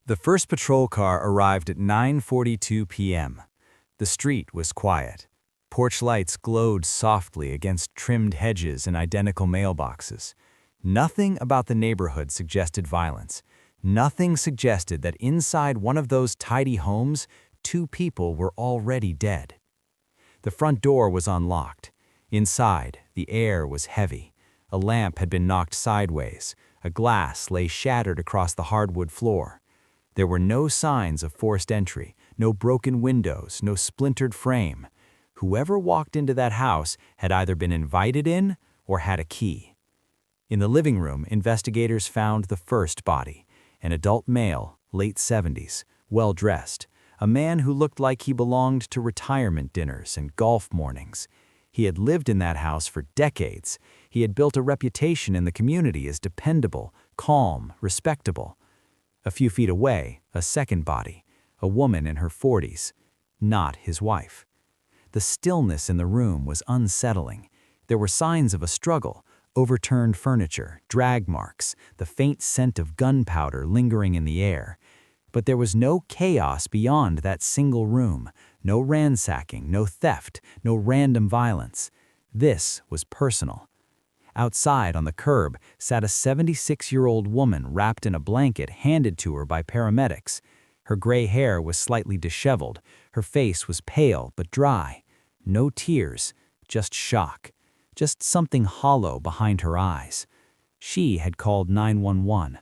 The first patrol car arrived at 9:42 p.m. The street was quiet. Porch lights glowed softly against trimmed hedges and identical mailboxes. Nothing about the neighborhood suggested violence. Nothing suggested that inside one of those tidy homes, two people were already dead. The front door was unlocked. Inside, the air was heavy. A lamp had been knocked sideways. A glass lay shattered across the hardwood floor. There were no signs of forced entry, no broken windows, no splintered frame. Whoever walked into that house had either been invited in or had a key. In the living room, investigators found the first body, an adult male, late 70s, well-dressed, a man who looked like he belonged to retirement dinners and golf mornings. He had lived in that house for decades. He had built a reputation in the community as dependable, calm, respectable. A few feet away, a second body, a woman in her 40s, not his wife. The stillness in the room was unsettling. There were signs of a struggle, overturned furniture, drag marks, the faint scent of gunpowder lingering in the air. But there was no chaos beyond that single room, no ransacking, no theft, no random violence. This was personal. Outside on the curb sat a 76-year-old woman wrapped in a blanket handed to her by paramedics. Her gray hair was slightly disheveled. Her face was pale but dry. No tears, just shock, just something hollow behind her eyes. She had called 911.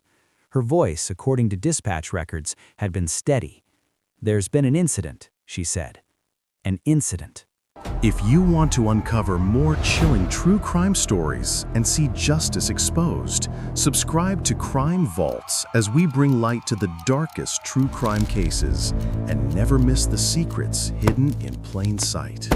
Her voice, according to dispatch records, had been steady. "There's been an incident," she said. An incident. If you want to uncover more chilling true crime stories and see justice exposed, subscribe to Crime Vaults as we bring light to the darkest true crime cases and never miss the secrets hidden in plain sight.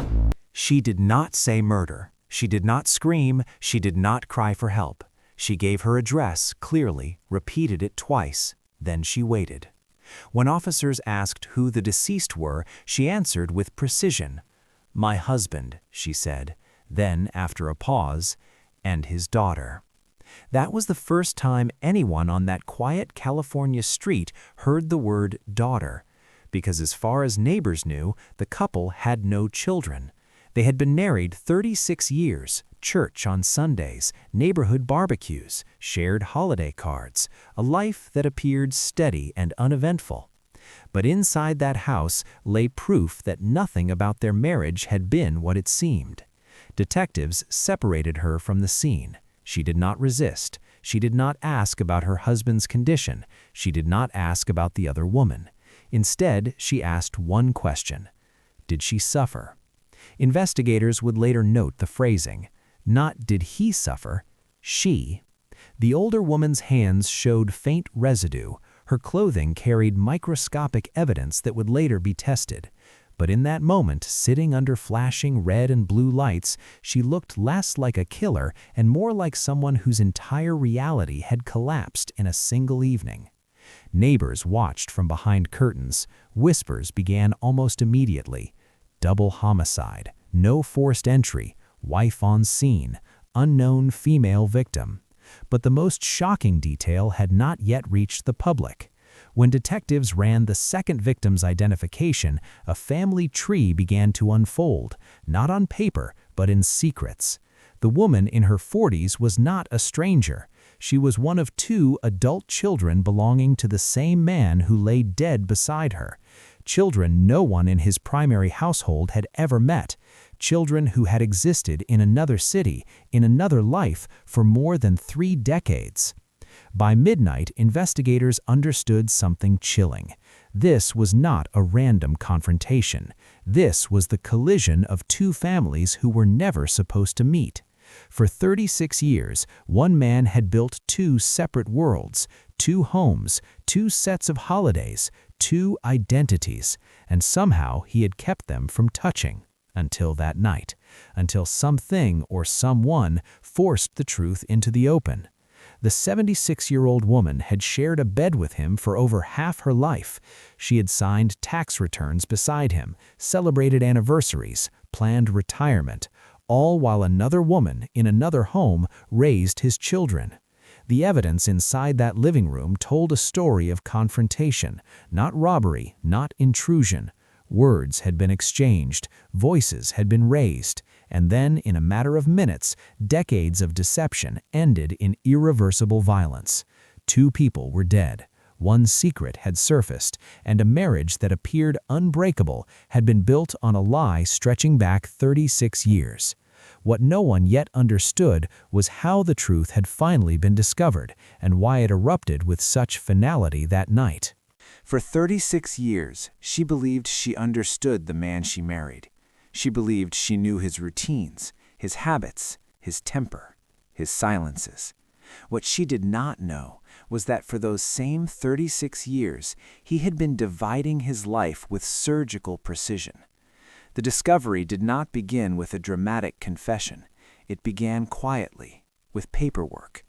She did not say murder. She did not scream. She did not cry for help. She gave her address clearly, repeated it twice, then she waited. When officers asked who the deceased were, she answered with precision. "My husband," she said, then, after a pause, "and his daughter." That was the first time anyone on that quiet California street heard the word daughter, because as far as neighbors knew, the couple had no children. They had been married 36 years, church on Sundays, neighborhood barbecues, shared holiday cards, a life that appeared steady and uneventful. But inside that house lay proof that nothing about their marriage had been what it seemed. Detectives separated her from the scene. She did not resist. She did not ask about her husband's condition. She did not ask about the other woman. Instead, she asked one question. Did she suffer? Investigators would later note the phrasing. Not did he suffer, she. The older woman's hands showed faint residue. Her clothing carried microscopic evidence that would later be tested. But in that moment, sitting under flashing red and blue lights, she looked less like a killer and more like someone whose entire reality had collapsed in a single evening. Neighbors watched from behind curtains. Whispers began almost immediately. Double homicide, no forced entry, wife on scene, unknown female victim. But the most shocking detail had not yet reached the public. When detectives ran the second victim's identification, a family tree began to unfold, not on paper, but in secrets. The woman in her 40s was not a stranger. She was one of two adult children belonging to the same man who lay dead beside her. Children no one in his primary household had ever met. Children who had existed in another city, in another life, for more than 3 decades. By midnight, investigators understood something chilling. This was not a random confrontation. This was the collision of two families who were never supposed to meet. For 36 years, one man had built two separate worlds, two homes, two sets of holidays, two identities, and somehow he had kept them from touching. Until that night, until something or someone forced the truth into the open. The 76-year-old woman had shared a bed with him for over half her life. She had signed tax returns beside him, celebrated anniversaries, planned retirement, all while another woman in another home raised his children. The evidence inside that living room told a story of confrontation, not robbery, not intrusion. Words had been exchanged, voices had been raised, and then, in a matter of minutes, decades of deception ended in irreversible violence. 2 people were dead. One secret had surfaced, and a marriage that appeared unbreakable had been built on a lie stretching back 36 years. What no one yet understood was how the truth had finally been discovered and why it erupted with such finality that night. For 36 years, she believed she understood the man she married. She believed she knew his routines, his habits, his temper, his silences. What she did not know was that for those same 36 years, he had been dividing his life with surgical precision. The discovery did not begin with a dramatic confession. It began quietly, with paperwork.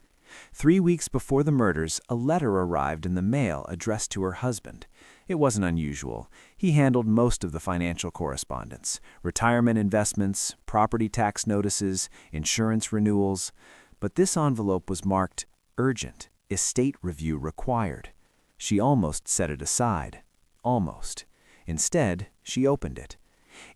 3 weeks before the murders, a letter arrived in the mail addressed to her husband. It wasn't unusual. He handled most of the financial correspondence: retirement investments, property tax notices, insurance renewals. But this envelope was marked urgent, estate review required. She almost set it aside. Almost. Instead, she opened it.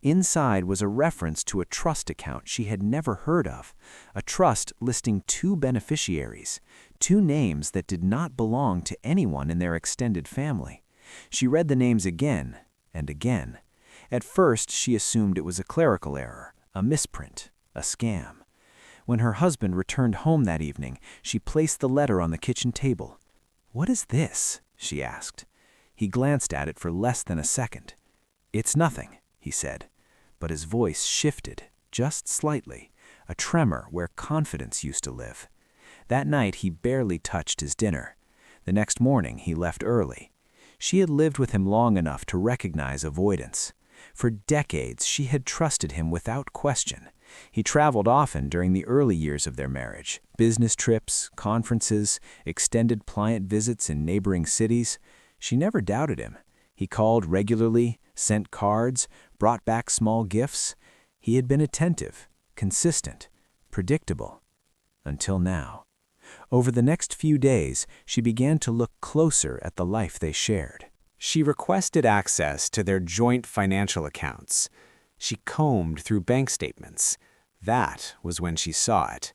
Inside was a reference to a trust account she had never heard of, a trust listing 2 beneficiaries, 2 names that did not belong to anyone in their extended family. She read the names again and again. At first, she assumed it was a clerical error, a misprint, a scam. When her husband returned home that evening, she placed the letter on the kitchen table. "What is this?" she asked. He glanced at it for less than a second. "It's nothing," he said, but his voice shifted, just slightly, a tremor where confidence used to live. That night he barely touched his dinner. The next morning he left early. She had lived with him long enough to recognize avoidance. For decades she had trusted him without question. He traveled often during the early years of their marriage: business trips, conferences, extended client visits in neighboring cities. She never doubted him. He called regularly, sent cards, brought back small gifts. He had been attentive, consistent, predictable. Until now. Over the next few days, she began to look closer at the life they shared. She requested access to their joint financial accounts. She combed through bank statements. That was when she saw it.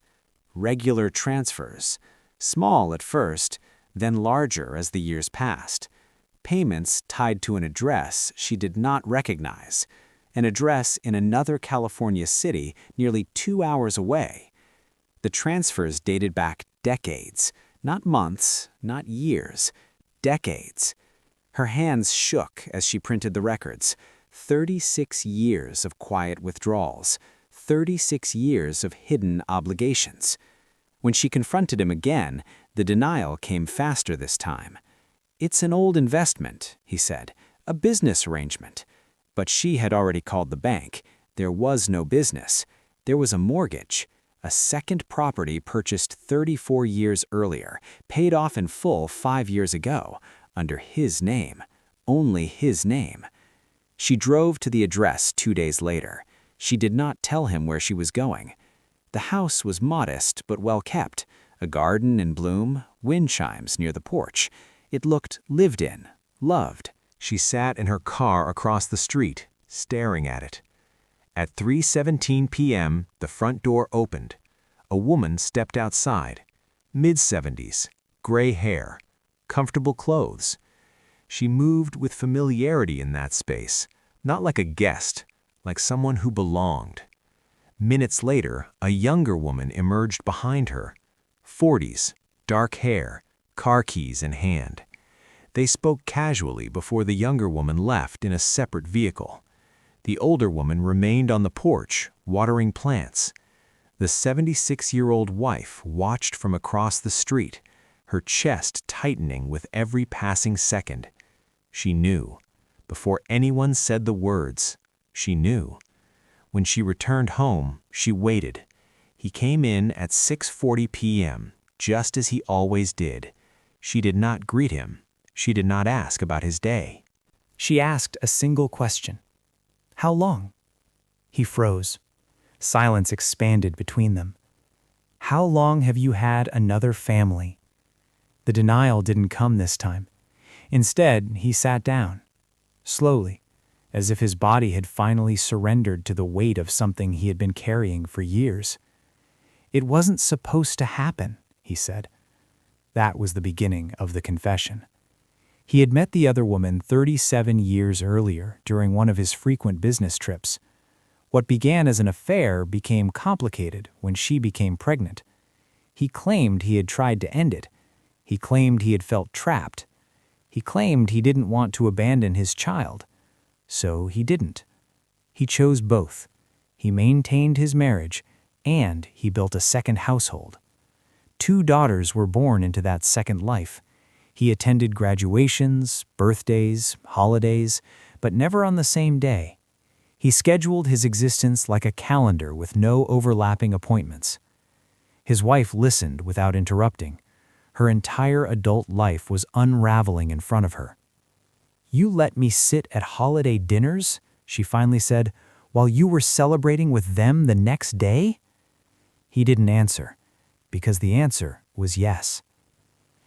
Regular transfers. Small at first, then larger as the years passed. Payments tied to an address she did not recognize. An address in another California city nearly 2 hours away. The transfers dated back decades. Not months, not years. Decades. Her hands shook as she printed the records. 36 years of quiet withdrawals. 36 years of hidden obligations. When she confronted him again, the denial came faster this time. "It's an old investment," he said, "a business arrangement." But she had already called the bank. There was no business. There was a mortgage. A second property purchased 34 years earlier, paid off in full 5 years ago, under his name. Only his name. She drove to the address 2 days later. She did not tell him where she was going. The house was modest but well kept. A garden in bloom, wind chimes near the porch. It looked lived in, loved. She sat in her car across the street, staring at it. At 3:17 p.m., the front door opened. A woman stepped outside. Mid-70s, gray hair, comfortable clothes. She moved with familiarity in that space, not like a guest, like someone who belonged. Minutes later, a younger woman emerged behind her. 40s, dark hair, car keys in hand. They spoke casually before the younger woman left in a separate vehicle. The older woman remained on the porch, watering plants. The 76-year-old wife watched from across the street, her chest tightening with every passing second. She knew. Before anyone said the words, she knew. When she returned home, she waited. He came in at 6:40 p.m., just as he always did. She did not greet him. She did not ask about his day. She asked a single question. "How long?" He froze. Silence expanded between them. "How long have you had another family?" The denial didn't come this time. Instead, he sat down, slowly, as if his body had finally surrendered to the weight of something he had been carrying for years. "It wasn't supposed to happen," he said. That was the beginning of the confession. He had met the other woman 37 years earlier during one of his frequent business trips. What began as an affair became complicated when she became pregnant. He claimed he had tried to end it. He claimed he had felt trapped. He claimed he didn't want to abandon his child. So he didn't. He chose both. He maintained his marriage, and he built a second household. 2 daughters were born into that second life. He attended graduations, birthdays, holidays, but never on the same day. He scheduled his existence like a calendar with no overlapping appointments. His wife listened without interrupting. Her entire adult life was unraveling in front of her. "You let me sit at holiday dinners," she finally said, "while you were celebrating with them the next day?" He didn't answer, because the answer was yes.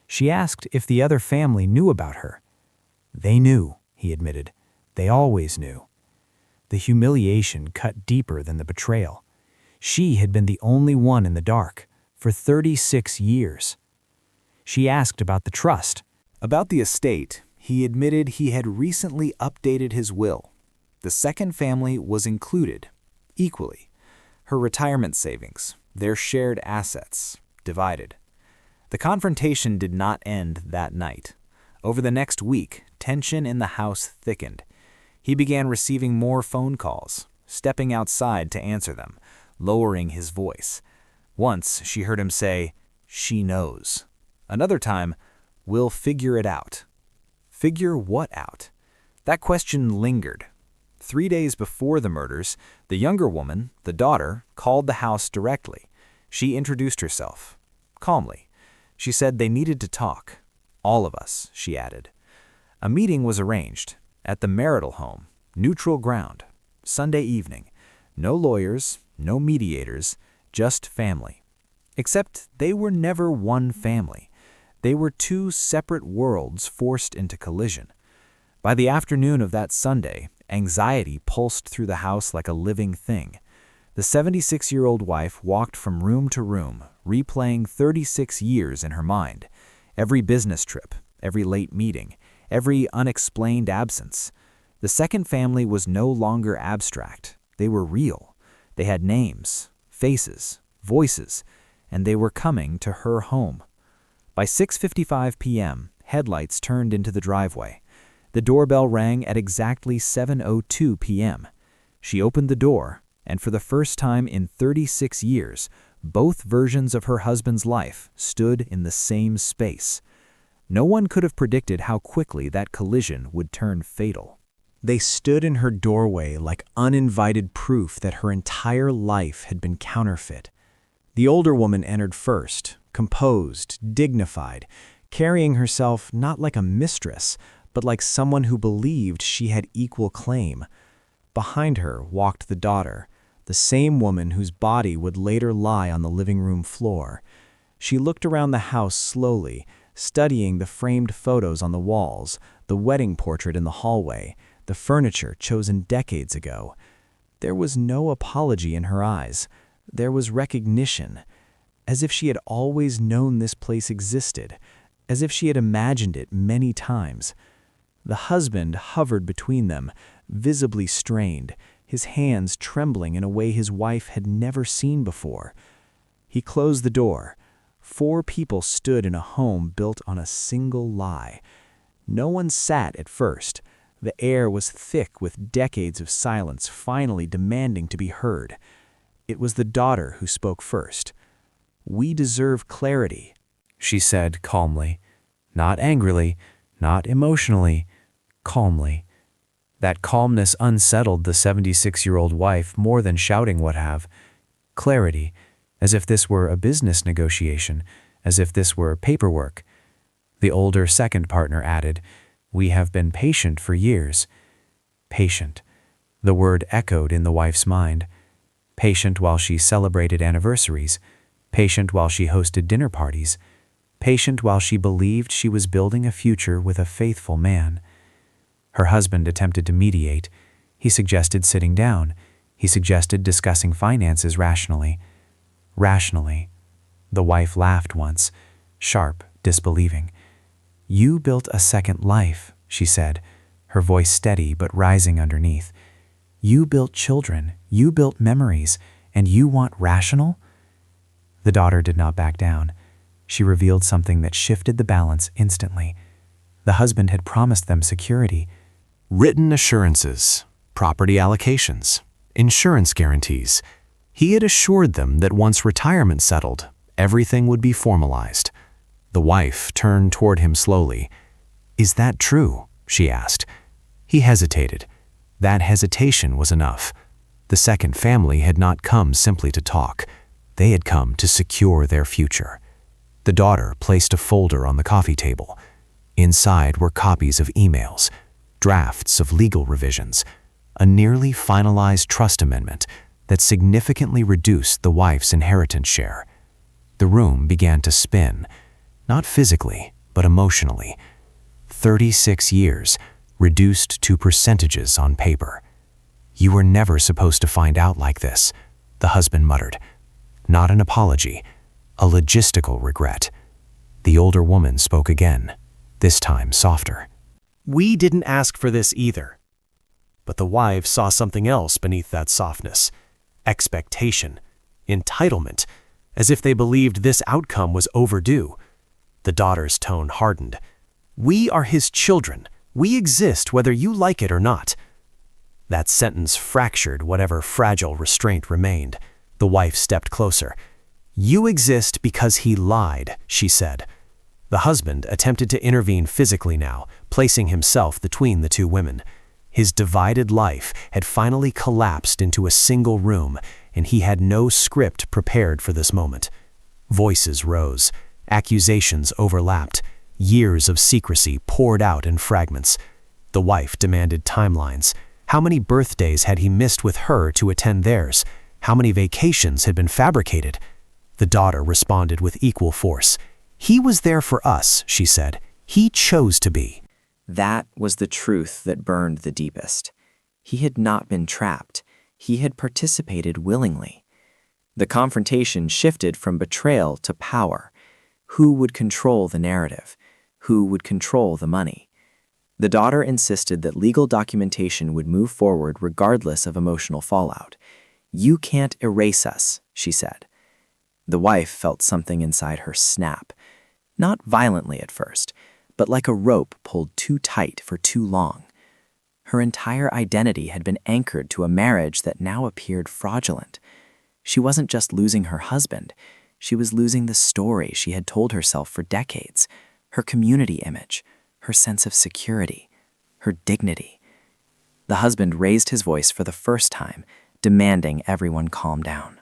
She asked if the other family knew about her. They knew, he admitted. They always knew. The humiliation cut deeper than the betrayal. She had been the only one in the dark for 36 years. She asked about the trust. About the estate, he admitted he had recently updated his will. The second family was included, equally. Her retirement savings, their shared assets, divided. The confrontation did not end that night. Over the next week, tension in the house thickened. He began receiving more phone calls, stepping outside to answer them, lowering his voice. Once she heard him say, "She knows." Another time, "We'll figure it out." Figure what out? That question lingered. 3 days before the murders, the younger woman, the daughter, called the house directly. She introduced herself, calmly. She said they needed to talk. All of us, she added. A meeting was arranged at the marital home, neutral ground, Sunday evening. No lawyers, no mediators, just family. Except they were never one family. They were 2 separate worlds forced into collision. By the afternoon of that Sunday, anxiety pulsed through the house like a living thing. The 76-year-old wife walked from room to room, replaying 36 years in her mind. Every business trip, every late meeting, every unexplained absence. The second family was no longer abstract. They were real. They had names, faces, voices, and they were coming to her home. By 6:55 p.m., headlights turned into the driveway. The doorbell rang at exactly 7:02 p.m. She opened the door, and for the first time in 36 years, both versions of her husband's life stood in the same space. No one could have predicted how quickly that collision would turn fatal. They stood in her doorway like uninvited proof that her entire life had been counterfeit. The older woman entered first, composed, dignified, carrying herself not like a mistress, but like someone who believed she had equal claim. Behind her walked the daughter, the same woman whose body would later lie on the living room floor. She looked around the house slowly, studying the framed photos on the walls, the wedding portrait in the hallway, the furniture chosen decades ago. There was no apology in her eyes. There was recognition, as if she had always known this place existed, as if she had imagined it many times. The husband hovered between them, visibly strained, his hands trembling in a way his wife had never seen before. He closed the door. 4 people stood in a home built on a single lie. No one sat at first. The air was thick with decades of silence finally demanding to be heard. It was the daughter who spoke first. "We deserve clarity," she said calmly. Not angrily, not emotionally, calmly. That calmness unsettled the 76-year-old wife more than shouting would have. Clarity, as if this were a business negotiation, as if this were paperwork. The older second partner added, "We have been patient for years." Patient. The word echoed in the wife's mind. Patient while she celebrated anniversaries. Patient while she hosted dinner parties. patient while she believed she was building a future with a faithful man. Her husband attempted to mediate. He suggested sitting down. He suggested discussing finances rationally. Rationally. The wife laughed once, sharp, disbelieving. "You built a second life," she said, her voice steady but rising underneath. "You built children, you built memories, and you want rational?" The daughter did not back down. She revealed something that shifted the balance instantly. The husband had promised them security. Written assurances, property allocations, insurance guarantees. He had assured them that once retirement settled, everything would be formalized. The wife turned toward him slowly. "Is that true?" she asked. He hesitated. That hesitation was enough. The second family had not come simply to talk. They had come to secure their future. The daughter placed a folder on the coffee table. Inside were copies of emails, drafts of legal revisions, a nearly finalized trust amendment that significantly reduced the wife's inheritance share. The room began to spin, not physically, but emotionally. 36 years, reduced to percentages on paper. "You were never supposed to find out like this," the husband muttered. Not an apology, a logistical regret. The older woman spoke again, this time softer. "We didn't ask for this either." But the wives saw something else beneath that softness. Expectation, entitlement, as if they believed this outcome was overdue. The daughter's tone hardened. "We are his children. We exist whether you like it or not." That sentence fractured whatever fragile restraint remained. The wife stepped closer. "You exist because he lied," she said. The husband attempted to intervene physically now, placing himself between the two women. His divided life had finally collapsed into a single room, and he had no script prepared for this moment. Voices rose. Accusations overlapped. Years of secrecy poured out in fragments. The wife demanded timelines. How many birthdays had he missed with her to attend theirs? How many vacations had been fabricated? The daughter responded with equal force. "He was there for us," she said. "He chose to be." That was the truth that burned the deepest. He had not been trapped. He had participated willingly. The confrontation shifted from betrayal to power. Who would control the narrative? Who would control the money? The daughter insisted that legal documentation would move forward regardless of emotional fallout. "You can't erase us," she said. The wife felt something inside her snap. Not violently at first, but like a rope pulled too tight for too long. Her entire identity had been anchored to a marriage that now appeared fraudulent. She wasn't just losing her husband. She was losing the story she had told herself for decades, her community image, her sense of security, her dignity. The husband raised his voice for the first time, demanding everyone calm down.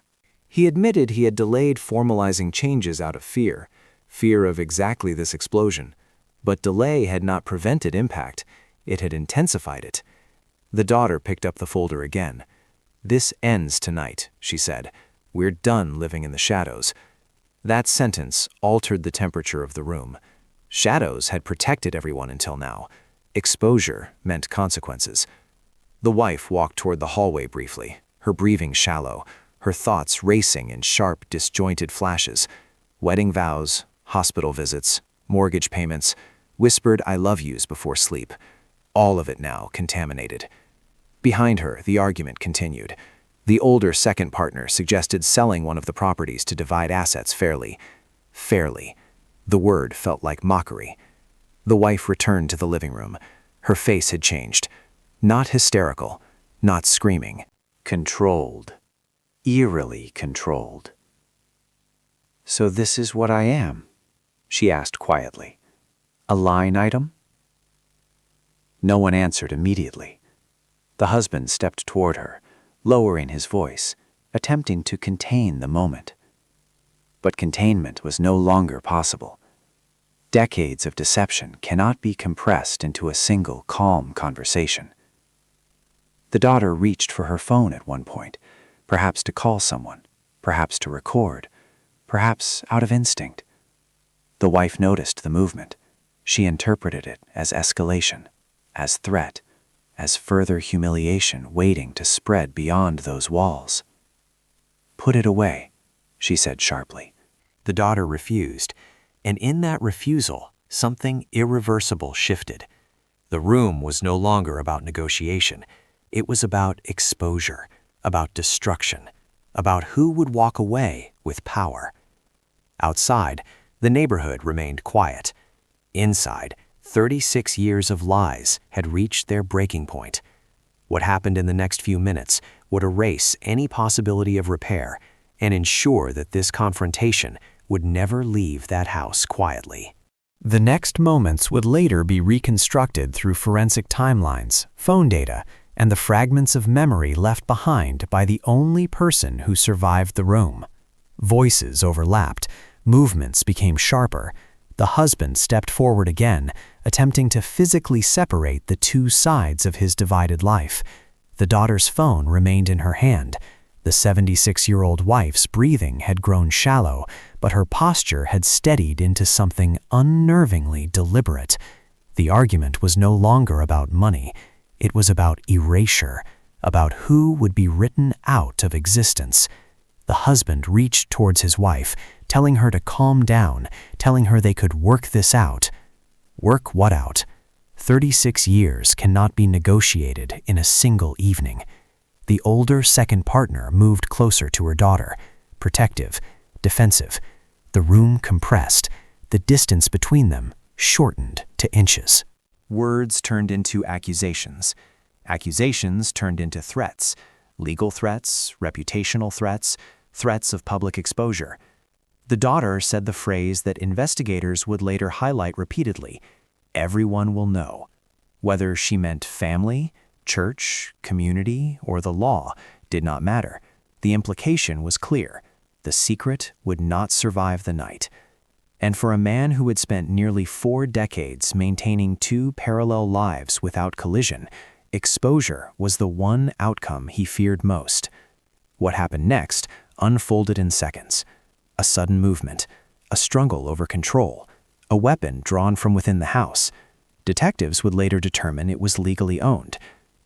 He admitted he had delayed formalizing changes out of fear of exactly this explosion. But delay had not prevented impact, it had intensified it. The daughter picked up the folder again. "This ends tonight," she said. "We're done living in the shadows." That sentence altered the temperature of the room. Shadows had protected everyone until now. Exposure meant consequences. The wife walked toward the hallway briefly, her breathing shallow, her thoughts racing in sharp, disjointed flashes. Wedding vows, hospital visits, mortgage payments, whispered "I love yous" before sleep. All of it now contaminated. Behind her, the argument continued. The older second partner suggested selling one of the properties to divide assets fairly. Fairly. The word felt like mockery. The wife returned to the living room. Her face had changed. Not hysterical, not screaming. Controlled. Eerily controlled. "So this is what I am?" she asked quietly. "A line item?" No one answered immediately. The husband stepped toward her, lowering his voice, attempting to contain the moment. But containment was no longer possible. Decades of deception cannot be compressed into a single calm conversation. The daughter reached for her phone at one point, perhaps to call someone, perhaps to record, perhaps out of instinct. The wife noticed the movement. She interpreted it as escalation, as threat, as further humiliation waiting to spread beyond those walls. "Put it away," she said sharply. The daughter refused, and in that refusal, something irreversible shifted. The room was no longer about negotiation. It was about exposure, about destruction, about who would walk away with power. Outside, the neighborhood remained quiet. Inside, 36 years of lies had reached their breaking point. What happened in the next few minutes would erase any possibility of repair and ensure that this confrontation would never leave that house quietly. The next moments would later be reconstructed through forensic timelines, phone data, and the fragments of memory left behind by the only person who survived the room. Voices overlapped, movements became sharper. The husband stepped forward again, attempting to physically separate the two sides of his divided life. The daughter's phone remained in her hand. The 76-year-old wife's breathing had grown shallow, but her posture had steadied into something unnervingly deliberate. The argument was no longer about money. It was about erasure, about who would be written out of existence. The husband reached towards his wife, telling her to calm down, telling her they could work this out. Work what out? 36 years cannot be negotiated in a single evening. The older second partner moved closer to her daughter, protective, defensive. The room compressed, the distance between them shortened to inches. Words turned into accusations. Accusations turned into threats. Legal threats, reputational threats, threats of public exposure. The daughter said the phrase that investigators would later highlight repeatedly: "Everyone will know." Whether she meant family, church, community, or the law did not matter. The implication was clear. The secret would not survive the night. And for a man who had spent nearly 4 decades maintaining 2 parallel lives without collision, exposure was the one outcome he feared most. What happened next unfolded in seconds. A sudden movement, a struggle over control, a weapon drawn from within the house. Detectives would later determine it was legally owned.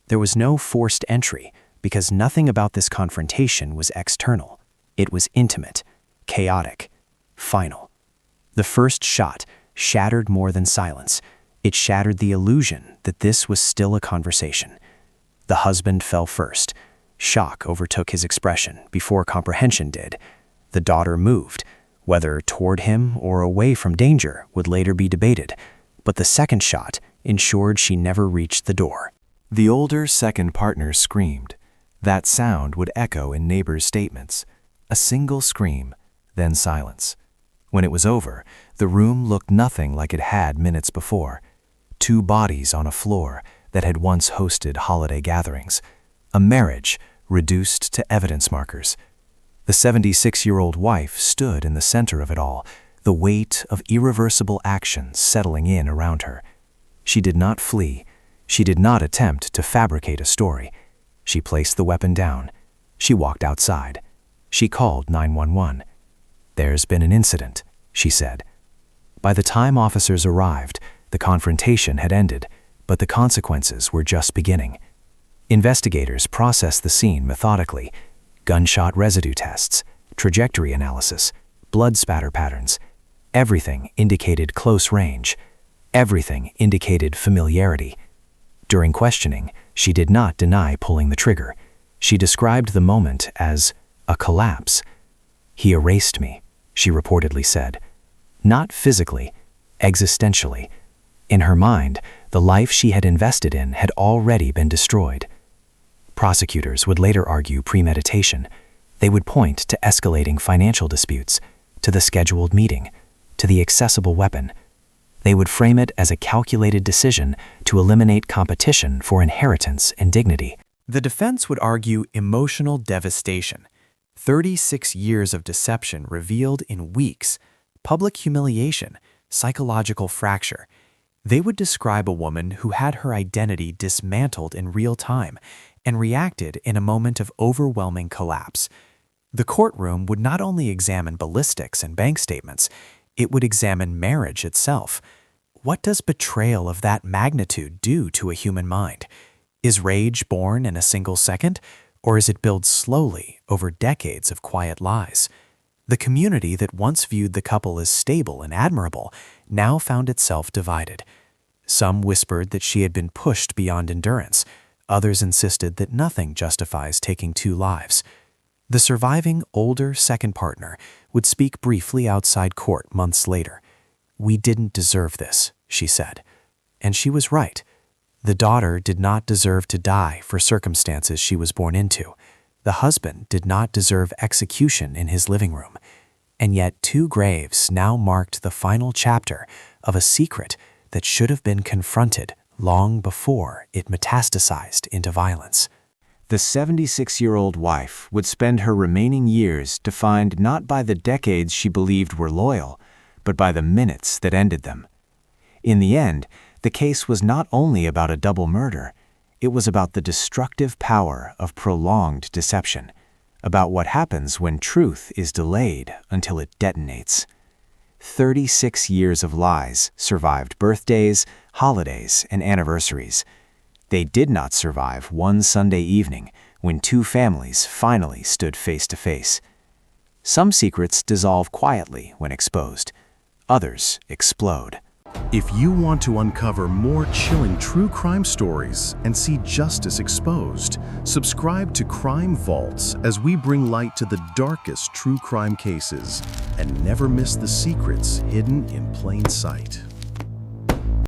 There was no forced entry because nothing about this confrontation was external. It was intimate, chaotic, final. The first shot shattered more than silence. It shattered the illusion that this was still a conversation. The husband fell first. Shock overtook his expression before comprehension did. The daughter moved. Whether toward him or away from danger would later be debated, but the second shot ensured she never reached the door. The older second partner screamed. That sound would echo in neighbors' statements. A single scream, then silence. When it was over, the room looked nothing like it had minutes before. 2 bodies on a floor that had once hosted holiday gatherings. A marriage reduced to evidence markers. The 76-year-old wife stood in the center of it all, the weight of irreversible actions settling in around her. She did not flee. She did not attempt to fabricate a story. She placed the weapon down. She walked outside. She called 911. "There's been an incident," she said. By the time officers arrived, the confrontation had ended, but the consequences were just beginning. Investigators processed the scene methodically. Gunshot residue tests, trajectory analysis, blood spatter patterns. Everything indicated close range. Everything indicated familiarity. During questioning, she did not deny pulling the trigger. She described the moment as a collapse. "He erased me," she reportedly said. Not physically, existentially. In her mind, the life she had invested in had already been destroyed. Prosecutors would later argue premeditation. They would point to escalating financial disputes, to the scheduled meeting, to the accessible weapon. They would frame it as a calculated decision to eliminate competition for inheritance and dignity. The defense would argue emotional devastation. 36 years of deception revealed in weeks, public humiliation, psychological fracture. They would describe a woman who had her identity dismantled in real time and reacted in a moment of overwhelming collapse. The courtroom would not only examine ballistics and bank statements, It would examine marriage itself. What does betrayal of that magnitude do to a human mind? Is rage born in a single second, or is it built slowly over decades of quiet lies? The community that once viewed the couple as stable and admirable now found itself divided. Some whispered that she had been pushed beyond endurance. Others insisted that nothing justifies taking two lives. The surviving older second partner would speak briefly outside court months later. "We didn't deserve this," she said. And she was right. The daughter did not deserve to die for circumstances she was born into. The husband did not deserve execution in his living room. And yet 2 graves now marked the final chapter of a secret that should have been confronted long before it metastasized into violence. The 76-year-old wife would spend her remaining years defined not by the decades she believed were loyal, but by the minutes that ended them. In the end, the case was not only about a double murder, it was about the destructive power of prolonged deception, about what happens when truth is delayed until it detonates. 36 years of lies survived birthdays, holidays, and anniversaries. They did not survive one Sunday evening when 2 families finally stood face to face. Some secrets dissolve quietly when exposed. Others explode. If you want to uncover more chilling true crime stories and see justice exposed, subscribe to Crime Vaults as we bring light to the darkest true crime cases and never miss the secrets hidden in plain sight.